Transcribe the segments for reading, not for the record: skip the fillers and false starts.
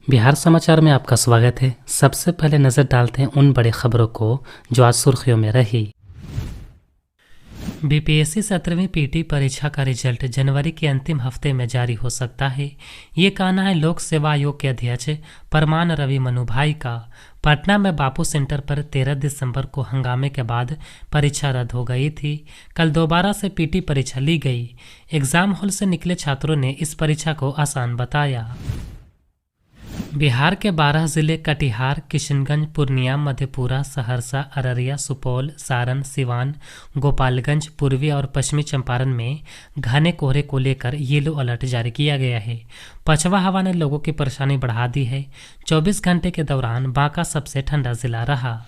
बिहार समाचार में आपका स्वागत है। सबसे पहले नजर डालते हैं उन बड़ी खबरों को जो आज सुर्खियों में रही। बीपीएससी 17वीं पीटी परीक्षा का रिजल्ट जनवरी के अंतिम हफ्ते में जारी हो सकता है। ये कहना है लोक सेवा आयोग के अध्यक्ष परमान रवि मनुभाई का। पटना में बापू सेंटर पर 13 दिसंबर को हंगामे के बाद परीक्षा रद्द हो गई थी। कल दोबारा से पीटी परीक्षा ली गई। एग्जाम हॉल से निकले छात्रों ने इस परीक्षा को आसान बताया। बिहार के 12 जिले कटिहार, किशनगंज, पूर्णिया, मधेपुरा, सहरसा, अररिया, सुपौल, सारण, सिवान, गोपालगंज, पूर्वी और पश्चिमी चंपारण में घने कोहरे को लेकर येलो अलर्ट जारी किया गया है। पछवा हवा ने लोगों की परेशानी बढ़ा दी है। 24 घंटे के दौरान बांका सबसे ठंडा जिला रहा।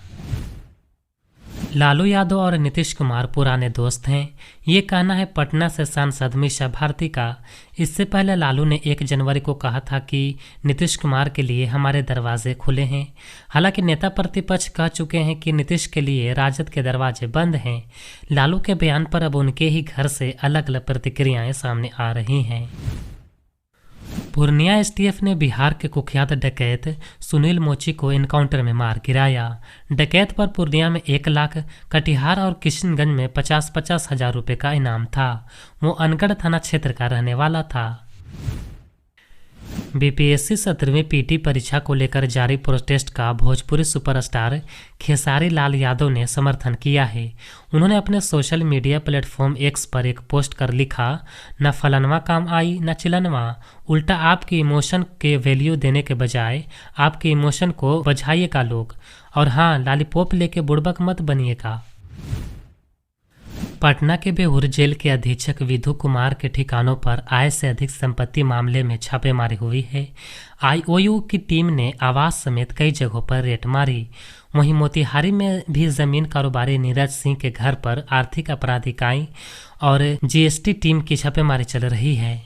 लालू यादव और नीतीश कुमार पुराने दोस्त हैं, ये कहना है पटना से सांसद मीसा भारती का। इससे पहले लालू ने 1 जनवरी को कहा था कि नीतीश कुमार के लिए हमारे दरवाजे खुले हैं। हालांकि नेता प्रतिपक्ष कह चुके हैं कि नीतीश के लिए राजद के दरवाजे बंद हैं। लालू के बयान पर अब उनके ही घर से अलग अलग प्रतिक्रियाएं सामने आ रही हैं। पूर्णिया एसटीएफ ने बिहार के कुख्यात डकैत सुनील मोची को एनकाउंटर में मार गिराया। डकैत पर पूर्णिया में 1 लाख, कटिहार और किशनगंज में 50-50 हजार रुपये का इनाम था। वो अनगढ़ थाना क्षेत्र का रहने वाला था। बीपीएससी 17वीं पीटी परीक्षा को लेकर जारी प्रोटेस्ट का भोजपुरी सुपरस्टार खेसारी लाल यादव ने समर्थन किया है। उन्होंने अपने सोशल मीडिया प्लेटफॉर्म एक्स पर एक पोस्ट कर लिखा, न फलनवा काम आई न चिलनवा, उल्टा आपके इमोशन के वैल्यू देने के बजाय आपके इमोशन को बझाइएगा लोग, और हाँ, लॉलीपॉप लेके बुड़बक मत बनिएगा। पटना के बेउर जेल के अधीक्षक विधु कुमार के ठिकानों पर आय से अधिक संपत्ति मामले में छापेमारी हुई है। आईओयू की टीम ने आवास समेत कई जगहों पर रेड मारी। वहीं मोतिहारी में भी जमीन कारोबारी नीरज सिंह के घर पर आर्थिक अपराध इकाई और जीएसटी टीम की छापेमारी चल रही है।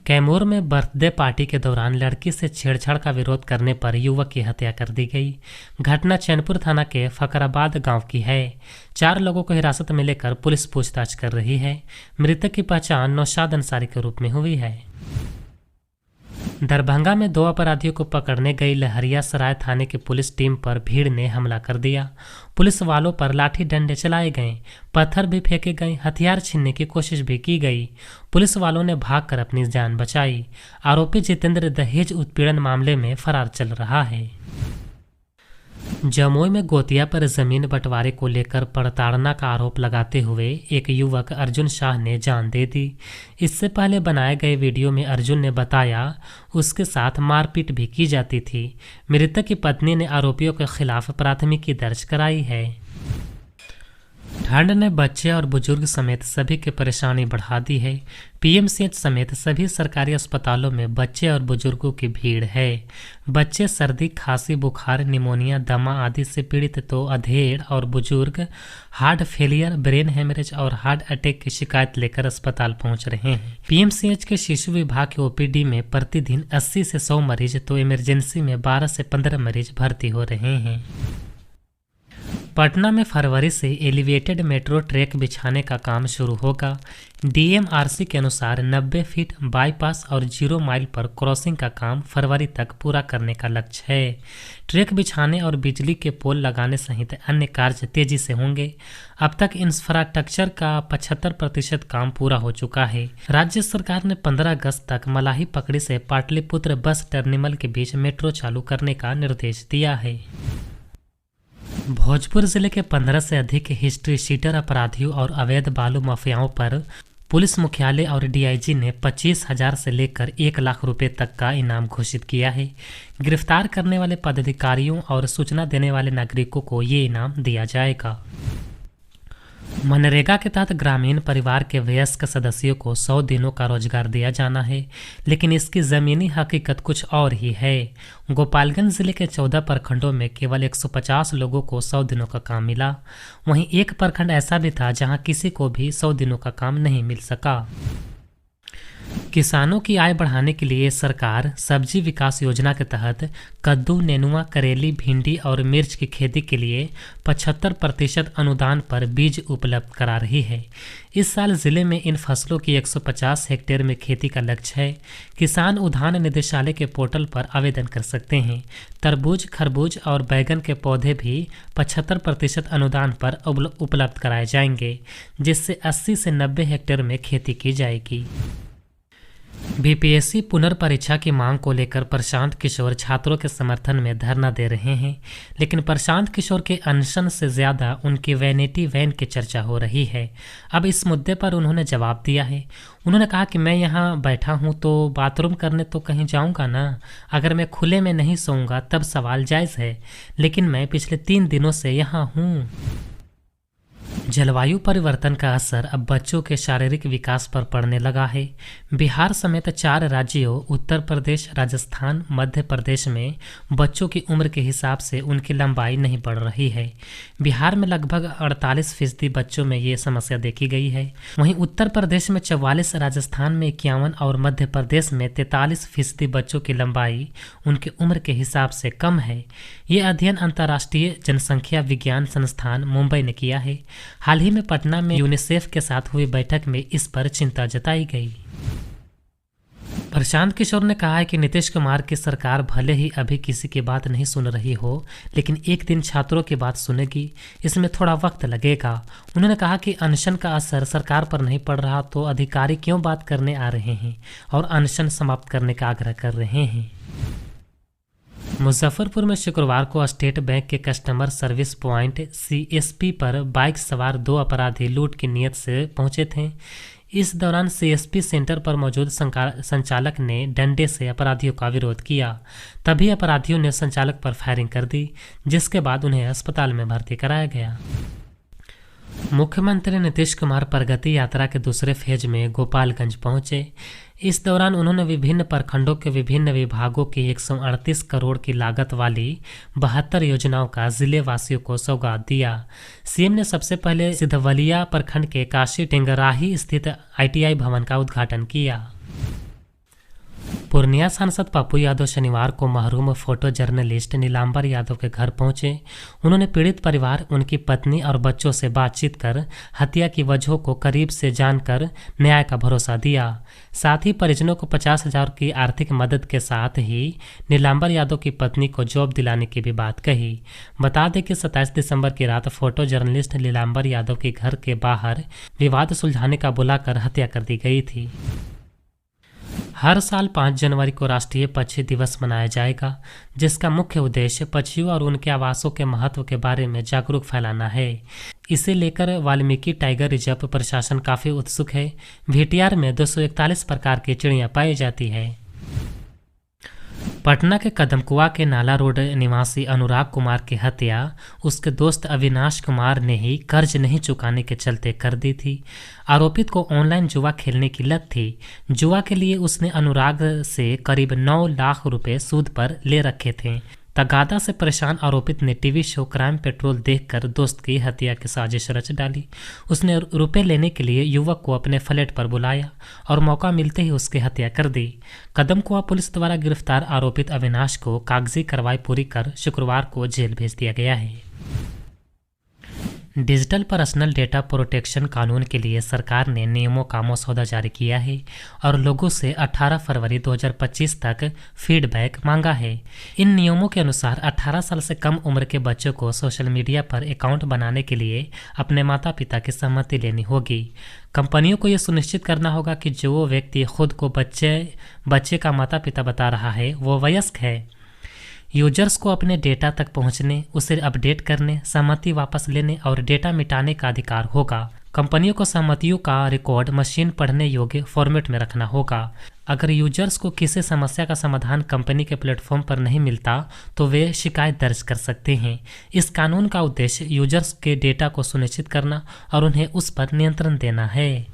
कैमूर में बर्थडे पार्टी के दौरान लड़की से छेड़छाड़ का विरोध करने पर युवक की हत्या कर दी गई। घटना चैनपुर थाना के फकराबाद गांव की है। 4 लोगों को हिरासत में लेकर पुलिस पूछताछ कर रही है। मृतक की पहचान नौशाद अंसारी के रूप में हुई है। दरभंगा में 2 अपराधियों को पकड़ने गई लहरियासराय थाने की पुलिस टीम पर भीड़ ने हमला कर दिया। पुलिस वालों पर लाठी डंडे चलाए गए, पत्थर भी फेंके गए, हथियार छीनने की कोशिश भी की गई। पुलिस वालों ने भागकर अपनी जान बचाई। आरोपी जितेंद्र दहेज उत्पीड़न मामले में फरार चल रहा है। जमुई में गोतिया पर जमीन बंटवारे को लेकर प्रताड़ना का आरोप लगाते हुए एक युवक अर्जुन शाह ने जान दे दी। इससे पहले बनाए गए वीडियो में अर्जुन ने बताया उसके साथ मारपीट भी की जाती थी। मृतक की पत्नी ने आरोपियों के खिलाफ प्राथमिकी दर्ज कराई है। ठंड ने बच्चे और बुजुर्ग समेत सभी की परेशानी बढ़ा दी है। पीएमसीएच समेत सभी सरकारी अस्पतालों में बच्चे और बुजुर्गों की भीड़ है। बच्चे सर्दी, खांसी, बुखार, निमोनिया, दमा आदि से पीड़ित तो अधेड़ और बुजुर्ग हार्ट फेलियर, ब्रेन हेमरेज और हार्ट अटैक की शिकायत लेकर अस्पताल पहुंच रहे हैं। पीएमसीएच के शिशु विभाग के ओपीडी में प्रतिदिन 80 से 100 मरीज तो इमरजेंसी में 12 से 15 मरीज भर्ती हो रहे हैं। पटना में फरवरी से एलिवेटेड मेट्रो ट्रैक बिछाने का काम शुरू होगा। डीएमआरसी के अनुसार 90 फीट बाईपास और 0 माइल पर क्रॉसिंग का काम फरवरी तक पूरा करने का लक्ष्य है। ट्रैक बिछाने और बिजली के पोल लगाने सहित अन्य कार्य तेजी से होंगे। अब तक इंफ्रास्ट्रक्चर का 75% काम पूरा हो चुका है। राज्य सरकार ने 15 अगस्त तक मलाही पकड़ी से पाटलिपुत्र बस टर्मिनल के बीच मेट्रो चालू करने का निर्देश दिया है। भोजपुर जिले के 15 से अधिक हिस्ट्री शीटर अपराधियों और अवैध बालू माफियाओं पर पुलिस मुख्यालय और डीआईजी ने 25,000 से लेकर 1 लाख रुपए तक का इनाम घोषित किया है। गिरफ्तार करने वाले पदाधिकारियों और सूचना देने वाले नागरिकों को ये इनाम दिया जाएगा। मनरेगा के तहत ग्रामीण परिवार के वयस्क सदस्यों को 100 दिनों का रोजगार दिया जाना है, लेकिन इसकी ज़मीनी हकीकत कुछ और ही है। गोपालगंज जिले के 14 प्रखंडों में केवल 150 लोगों को 100 दिनों का काम मिला। वहीं एक प्रखंड ऐसा भी था जहां किसी को भी 100 दिनों का काम नहीं मिल सका। किसानों की आय बढ़ाने के लिए सरकार सब्जी विकास योजना के तहत कद्दू, नेनुआ, करेली, भिंडी और मिर्च की खेती के लिए 75% अनुदान पर बीज उपलब्ध करा रही है। इस साल जिले में इन फसलों की 150 हेक्टेयर में खेती का लक्ष्य है। किसान उद्यान निदेशालय के पोर्टल पर आवेदन कर सकते हैं। तरबूज, खरबूज और बैगन के पौधे भी 75% अनुदान पर उपलब्ध कराए जाएंगे, जिससे 80 से 90 हेक्टेयर में खेती की जाएगी। बीपीएससी पुनर्परीक्षा की मांग को लेकर प्रशांत किशोर छात्रों के समर्थन में धरना दे रहे हैं, लेकिन प्रशांत किशोर के अनशन से ज़्यादा उनकी वैनिटी वैन की चर्चा हो रही है। अब इस मुद्दे पर उन्होंने जवाब दिया है। उन्होंने कहा कि मैं यहाँ बैठा हूँ तो बाथरूम करने तो कहीं जाऊँगा ना। अगर मैं खुले में नहीं सोऊंगा तब सवाल जायज़ है, लेकिन मैं पिछले 3 दिनों से यहाँ हूँ। जलवायु परिवर्तन का असर अब बच्चों के शारीरिक विकास पर पड़ने लगा है। बिहार समेत 4 राज्यों उत्तर प्रदेश, राजस्थान, मध्य प्रदेश में बच्चों की उम्र के हिसाब से उनकी लंबाई नहीं बढ़ रही है। बिहार में लगभग 48% बच्चों में ये समस्या देखी गई है। वहीं उत्तर प्रदेश में 44, राजस्थान में 51 और मध्य प्रदेश में 43% बच्चों की लंबाई उनकी उम्र के हिसाब से कम है। ये अध्ययन अंतर्राष्ट्रीय जनसंख्या विज्ञान संस्थान मुंबई ने किया है। हाल ही में पटना में यूनिसेफ के साथ हुई बैठक में इस पर चिंता जताई गई। प्रशांत किशोर ने कहा है कि नीतीश कुमार की सरकार भले ही अभी किसी की बात नहीं सुन रही हो, लेकिन एक दिन छात्रों की बात सुनेगी। इसमें थोड़ा वक्त लगेगा। उन्होंने कहा कि अनशन का असर सरकार पर नहीं पड़ रहा तो अधिकारी क्यों बात करने आ रहे हैं और अनशन समाप्त करने का आग्रह कर रहे हैं। मुजफ्फरपुर में शुक्रवार को स्टेट बैंक के कस्टमर सर्विस पॉइंट सीएसपी पर बाइक सवार 2 अपराधी लूट की नीयत से पहुंचे थे। इस दौरान सीएसपी सेंटर पर मौजूद संचालक ने डंडे से अपराधियों का विरोध किया। तभी अपराधियों ने संचालक पर फायरिंग कर दी, जिसके बाद उन्हें अस्पताल में भर्ती कराया गया। मुख्यमंत्री नीतीश कुमार प्रगति यात्रा के दूसरे फेज में गोपालगंज पहुंचे। इस दौरान उन्होंने विभिन्न प्रखंडों के विभिन्न विभागों की 138 करोड़ की लागत वाली 72 योजनाओं का जिले वासियों को सौगात दिया। सीएम ने सबसे पहले सिधवलिया प्रखंड के काशी टेंगराही स्थित आईटीआई भवन का उद्घाटन किया। पूर्णिया सांसद पप्पू यादव शनिवार को महरूम फोटो जर्नलिस्ट नीलांबर यादव के घर पहुंचे। उन्होंने पीड़ित परिवार, उनकी पत्नी और बच्चों से बातचीत कर हत्या की वजहों को करीब से जानकर न्याय का भरोसा दिया। साथ ही परिजनों को 50,000 की आर्थिक मदद के साथ ही नीलांबर यादव की पत्नी को जॉब दिलाने की भी बात कही। बता दें कि 27 दिसंबर की रात फोटो जर्नलिस्ट नीलांबर यादव के घर के बाहर विवाद सुलझाने का बुलाकर हत्या कर दी गई थी। हर साल 5 जनवरी को राष्ट्रीय पक्षी दिवस मनाया जाएगा, जिसका मुख्य उद्देश्य पक्षियों और उनके आवासों के महत्व के बारे में जागरूक फैलाना है। इसे लेकर वाल्मीकि टाइगर रिजर्व प्रशासन काफी उत्सुक है। VTR में 241 प्रकार की चिड़ियां पाई जाती है। पटना के कदमकुआ के नाला रोड निवासी अनुराग कुमार की हत्या उसके दोस्त अविनाश कुमार ने ही कर्ज नहीं चुकाने के चलते कर दी थी। आरोपित को ऑनलाइन जुआ खेलने की लत थी। जुआ के लिए उसने अनुराग से करीब 9 लाख रुपए सूद पर ले रखे थे। तगादा से परेशान आरोपित ने टीवी शो क्राइम पेट्रोल देखकर दोस्त की हत्या की साजिश रच डाली। उसने रुपए लेने के लिए युवक को अपने फ्लैट पर बुलाया और मौका मिलते ही उसकी हत्या कर दी। कदमकुआ पुलिस द्वारा गिरफ्तार आरोपित अविनाश को कागजी कार्रवाई पूरी कर शुक्रवार को जेल भेज दिया गया है। डिजिटल पर्सनल डेटा प्रोटेक्शन कानून के लिए सरकार ने नियमों का मसौदा जारी किया है और लोगों से 18 फरवरी 2025 तक फीडबैक मांगा है। इन नियमों के अनुसार 18 साल से कम उम्र के बच्चों को सोशल मीडिया पर अकाउंट बनाने के लिए अपने माता पिता की सहमति लेनी होगी। कंपनियों को यह सुनिश्चित करना होगा कि जो व्यक्ति खुद को बच्चे का माता पिता बता रहा है वो वयस्क है। यूजर्स को अपने डेटा तक पहुंचने, उसे अपडेट करने, सहमति वापस लेने और डेटा मिटाने का अधिकार होगा। कंपनियों को सहमतियों का रिकॉर्ड मशीन पढ़ने योग्य फॉर्मेट में रखना होगा। अगर यूजर्स को किसी समस्या का समाधान कंपनी के प्लेटफॉर्म पर नहीं मिलता तो वे शिकायत दर्ज कर सकते हैं। इस कानून का उद्देश्य यूजर्स के डेटा को सुनिश्चित करना और उन्हें उस पर नियंत्रण देना है।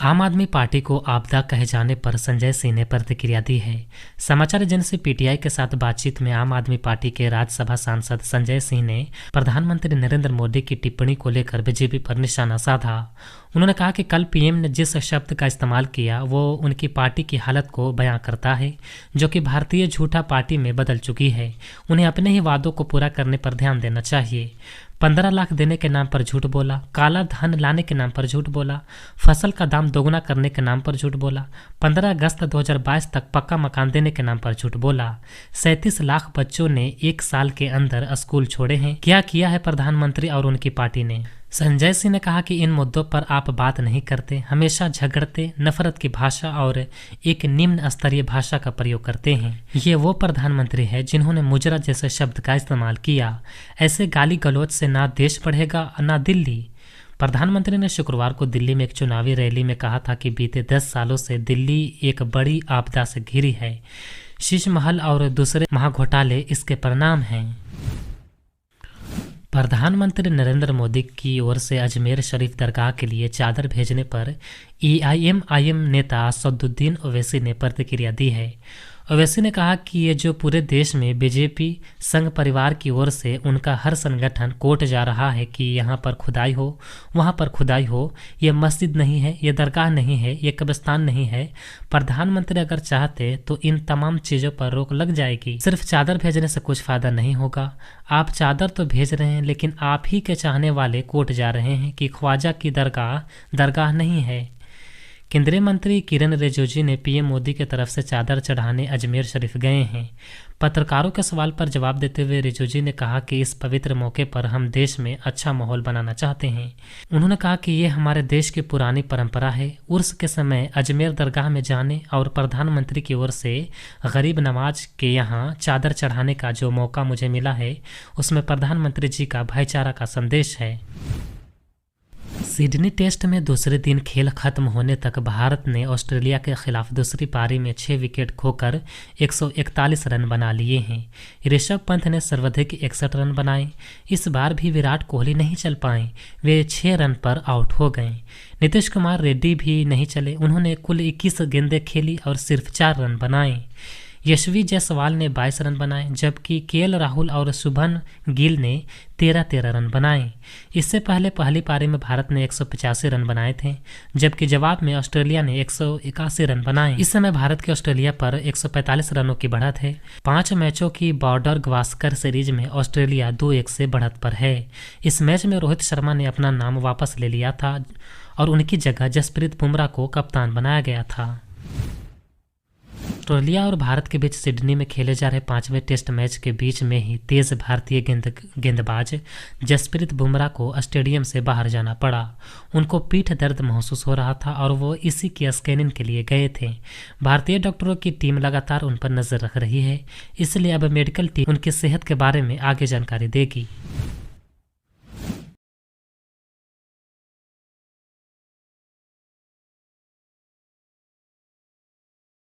आम आदमी पार्टी को आपदा कहे जाने पर संजय सिंह ने प्रतिक्रिया दी है। समाचार एजेंसी पीटीआई के साथ बातचीत में आम आदमी पार्टी के राज्यसभा सांसद संजय सिंह ने प्रधानमंत्री नरेंद्र मोदी की टिप्पणी को लेकर बीजेपी पर निशाना साधा। उन्होंने कहा कि कल पीएम ने जिस शब्द का इस्तेमाल किया वो उनकी पार्टी की हालत को बयां करता है, जो कि भारतीय झूठा पार्टी में बदल चुकी है। उन्हें अपने ही वादों को पूरा करने पर ध्यान देना चाहिए। 15 लाख देने के नाम पर झूठ बोला, काला धन लाने के नाम पर झूठ बोला, फसल का दाम दोगुना करने के नाम पर झूठ बोला, 15 अगस्त 2022 तक पक्का मकान देने के नाम पर झूठ बोला। 37 लाख बच्चों ने 1 साल के अंदर स्कूल छोड़े हैं। क्या किया है प्रधानमंत्री और उनकी पार्टी ने? संजय सिंह ने कहा कि इन मुद्दों पर आप बात नहीं करते, हमेशा झगड़ते, नफरत की भाषा और एक निम्न स्तरीय भाषा का प्रयोग करते हैं। ये वो प्रधानमंत्री है जिन्होंने मुजरा जैसे शब्द का इस्तेमाल किया। ऐसे गाली गलौज से ना देश बढ़ेगा ना दिल्ली। प्रधानमंत्री ने शुक्रवार को दिल्ली में एक चुनावी रैली में कहा था कि बीते 10 सालों से दिल्ली एक बड़ी आपदा से घिरी है। शीश महल और दूसरे महाघोटाले इसके परिणाम हैं। प्रधानमंत्री नरेंद्र मोदी की ओर से अजमेर शरीफ दरगाह के लिए चादर भेजने पर एआईएमआईएम नेता असदुद्दीन ओवैसी ने प्रतिक्रिया दी है। ओवैसी ने कहा कि ये जो पूरे देश में बीजेपी संघ परिवार की ओर से उनका हर संगठन कोर्ट जा रहा है कि यहाँ पर खुदाई हो, वहाँ पर खुदाई हो, ये मस्जिद नहीं है, ये दरगाह नहीं है, ये कब्रिस्तान नहीं है। प्रधानमंत्री अगर चाहते तो इन तमाम चीज़ों पर रोक लग जाएगी। सिर्फ चादर भेजने से कुछ फायदा नहीं होगा। आप चादर तो भेज रहे हैं, लेकिन आप ही के चाहने वाले कोर्ट जा रहे हैं कि ख्वाजा की दरगाह नहीं है। केंद्रीय मंत्री किरण रिजिजू ने पीएम मोदी की तरफ से चादर चढ़ाने अजमेर शरीफ गए हैं। पत्रकारों के सवाल पर जवाब देते हुए रिजिजू ने कहा कि इस पवित्र मौके पर हम देश में अच्छा माहौल बनाना चाहते हैं। उन्होंने कहा कि ये हमारे देश की पुरानी परंपरा है। उर्स के समय अजमेर दरगाह में जाने और प्रधानमंत्री की ओर से गरीब नवाज के यहाँ चादर चढ़ाने का जो मौका मुझे मिला है, उसमें प्रधानमंत्री जी का भाईचारा का संदेश है। सिडनी टेस्ट में दूसरे दिन खेल खत्म होने तक भारत ने ऑस्ट्रेलिया के खिलाफ दूसरी पारी में 6 विकेट खोकर 141 रन बना लिए हैं। ऋषभ पंत ने सर्वाधिक 61 रन बनाए। इस बार भी विराट कोहली नहीं चल पाए, वे 6 रन पर आउट हो गए। नीतीश कुमार रेड्डी भी नहीं चले, उन्होंने कुल 21 गेंदें खेली और सिर्फ 4 रन बनाए। यशवी जायसवाल ने 22 रन बनाए, जबकि केएल राहुल और शुभमन गिल ने 13-13 रन बनाए। इससे पहले पहली पारी में भारत ने 185 रन बनाए थे, जबकि जवाब में ऑस्ट्रेलिया ने 181 रन बनाए। इस समय भारत की ऑस्ट्रेलिया पर 145 रनों की बढ़त है। 5 मैचों की बॉर्डर गावस्कर सीरीज में ऑस्ट्रेलिया 2-1 से बढ़त पर है। इस मैच में रोहित शर्मा ने अपना नाम वापस ले लिया था और उनकी जगह जसप्रीत बुमराह को कप्तान बनाया गया था। ऑस्ट्रेलिया और भारत के बीच सिडनी में खेले जा रहे 5वें टेस्ट मैच के बीच में ही तेज भारतीय गेंदबाज जसप्रीत बुमराह को स्टेडियम से बाहर जाना पड़ा। उनको पीठ दर्द महसूस हो रहा था और वो इसी की स्कैनिंग के लिए गए थे। भारतीय डॉक्टरों की टीम लगातार उन पर नजर रख रही है, इसलिए अब मेडिकल टीम उनकी सेहत के बारे में आगे जानकारी देगी।